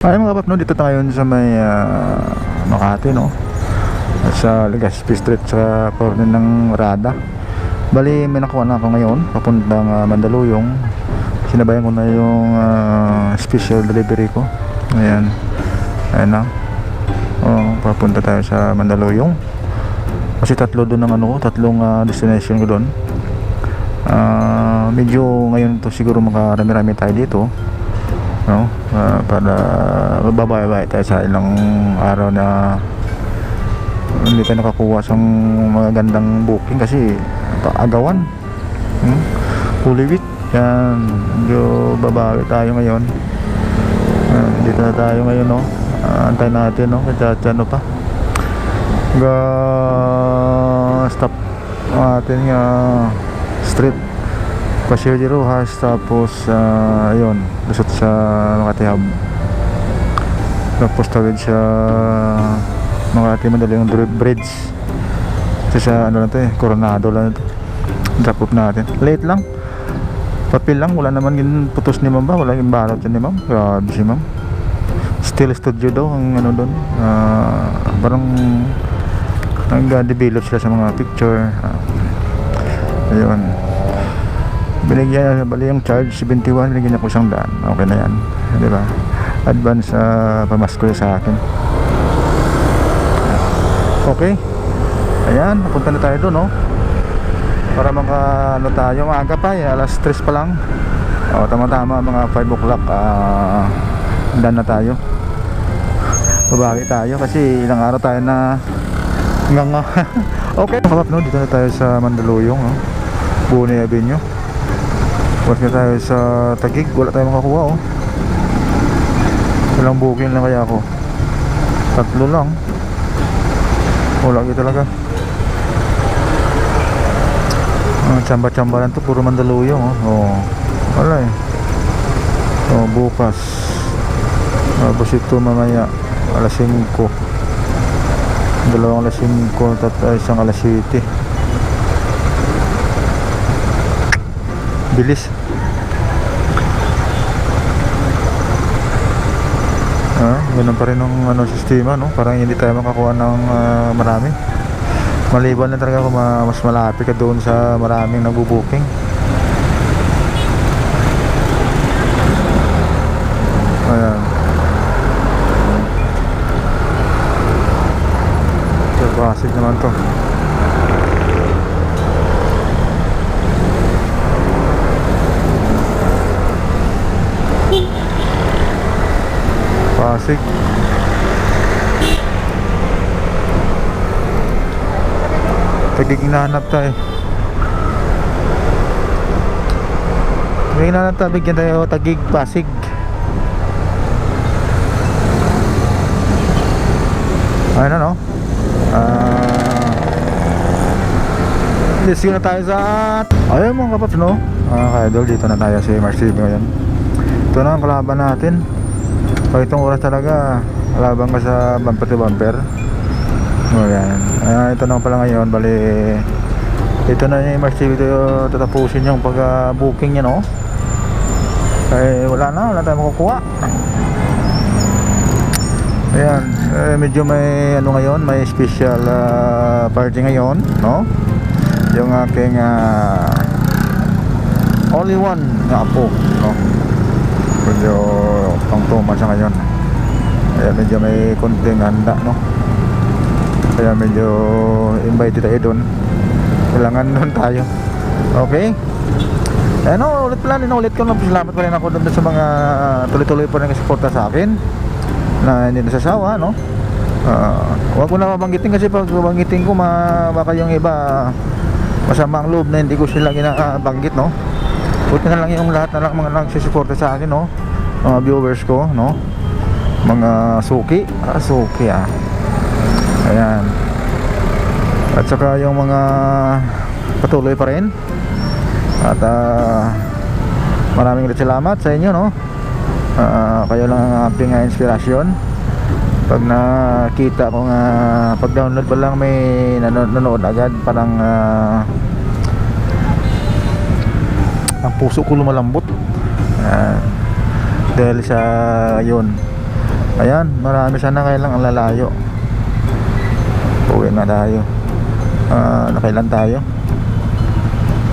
Ay mga kapap, no, dito tayo sa may Makati, no, sa Legazpi Street sa corner ng Rada. Bali may nakuha na ako ngayon papuntang Mandaluyong. Sinabayan ko na yung special delivery ko. Ayan, ayan na. Papunta tayo sa Mandaluyong kasi tatlo doon ang tatlong destination ko doon. Medyo ngayon to siguro makarami-rami tayo dito, no? Para babay-babay tayo sa ilang araw na hindi tayo nakakuha sa mga gandang booking kasi agawan, Holy Week. Yan, medyo babawi tayo ngayon. Dito na tayo ngayon, no? Antay natin, no? Kasi ano pa stop natin street Paseo Rojas, tapos ayun, lusot sa Makati Hub, tapos tawid sa Makati Mandaluyong Bridge. Kasi sa ano lang to Coronado lang ito. Drop off natin, late lang, papel lang, wala naman yung putos ni ma'am ba, wala yung balot yan ni ma'am. Grabe si ma'am, still studio daw ang doon. Parang nag-develop sila sa mga picture. Ayun, binigyan, bali yung charge 71, binigyan niya ko 100. Okay na yan, di ba? Advance pamasko sa akin. Okay, ayan, napunta na tayo doon, no? Para tayo, maaga pa, alas 3 pa lang. Tama-tama, mga 5 o'clock done na tayo. Babagi tayo kasi ilang araw tayo na nga. Okay, kapap, no? Dito na tayo sa Mandaluyong, no? Buni Avenue. Huwag na tayo sa Taguig, wala tayong makakuha, ilang booking lang kaya ako, 3 lang, wala gitu talaga. Tsamba-tsamba lang to, puro Mandaluyong, wala bukas, tapos ito mamaya alas 5, dalawang alas 5, isang alas 7. Bilis. Ganun pa rin ang sistema, no? Parang hindi tayo makakuha ng marami. Maliban na talaga kung mas malapit ka doon sa maraming nagbo-booking. Ayan, so basic naman to. Pasig. Taguig hinahanap tayo. Taguig hinahanap tayo. Bigyan tayo Taguig, Pasig. Ayun na, no? Let's go na tayo sa ayun mga kapaps, no? Ka-idol, dito na tayo sa MRCB ngayon. Ito na ang kalaban natin. Pag itong oras talaga, laban ka sa bumper to bumper. Ayan. Ito na pala ngayon, bali ito na yung MRCB ito, tatapusin yung pag-booking niya, no? Wala tayong makukuha. Ayan, medyo may ngayon, may special party ngayon, no? Yung aking only one na apo, no? Medyo pang 2 months ngayon. Kaya medyo may konting handa, no? Kaya medyo invited tayo doon. Kailangan doon tayo. Okay? Ulit pala, ulit ko lang. Salamat pa rin ako doon sa mga tuloy-tuloy pa rin nagsuporta sa akin na hindi nasasawa, no? Huwag ko na mabanggitin kasi pag mabanggitin ko baka yung iba masama ang loob na hindi ko sila ginabanggit, no? Buti na lang yung lahat na lang mga nagsusuporta sa akin, no? Mga viewers ko, no? Mga suki, ayan. At saka yung mga patuloy pa rin. At maraming salamat sa inyo, no? Kayo lang ang aking inspirasyon. Pag nakita ko pag download pa lang may nanonood agad, parang ang puso ko lumalambot. Dahil sa yun, Ayan, marami sana, kaya lang ang lalayo. Uwi na tayo. Nakailan tayo?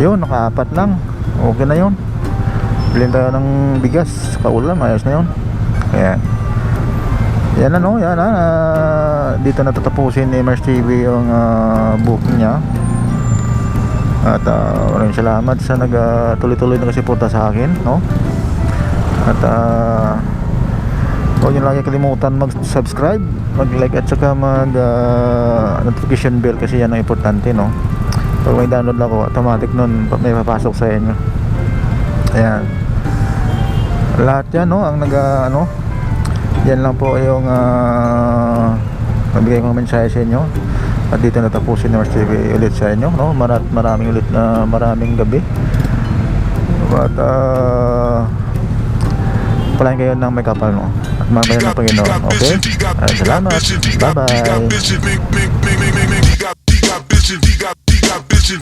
Yun, nakaapat lang. Okay na yun. Bilhin tayo ng bigas, kaulam, ayos na yun. Ayan. Yan ano, yan dito na tatapusin ni Mars TV yung booking niya. At maraming salamat sa tuloy-tuloy na suporta sa akin, no? At huwag nyo lagi kalimutan mag-subscribe, mag-like at saka notification bell, kasi yan ang importante, no? Pag may download ako, automatic nun may papasok sa inyo. Ayan. Lahat yan, no? Ang yan lang po yung mabigay kong mensahe sa inyo. At dito natapusin ni Mars TV ulit sa inyo, no? Maraming ulit na maraming gabi. At palain kayo ng may kapal, no? At mamayan ng Panginoon. Okay? Salamat. Bye bye.